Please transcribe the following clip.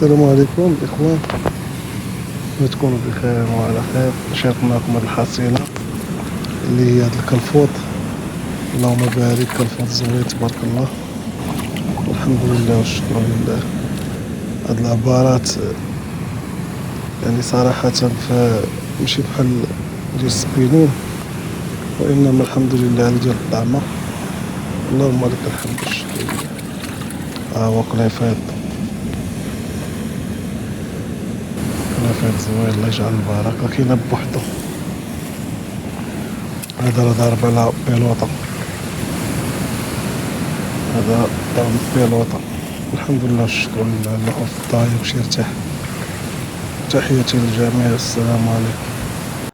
السلام عليكم الإخوان، تكونوا بخير وعلى خير. نشارك معكم هذه الحصيلة اللي هي هذا الكلفوط. اللهم بارك، كلفوط زوين تبارك الله، والحمد لله والشكر لله. هاد العبارات يعني صراحة ماشي بحال ديال السبينين، وإنما الحمد لله ديال الطعمة. اللهم لك الحمد والشكر لله. هو قنيفيط، قنيفيط زوين، الله يجعل البركة. كاينة بوحدو، هذا راه ضارب على بيلوطة، هذا ضرب بيلوطة. الحمد لله والشكر لله. الله في الطايب شي يرتاح. تحياتي للجميع، السلام عليكم.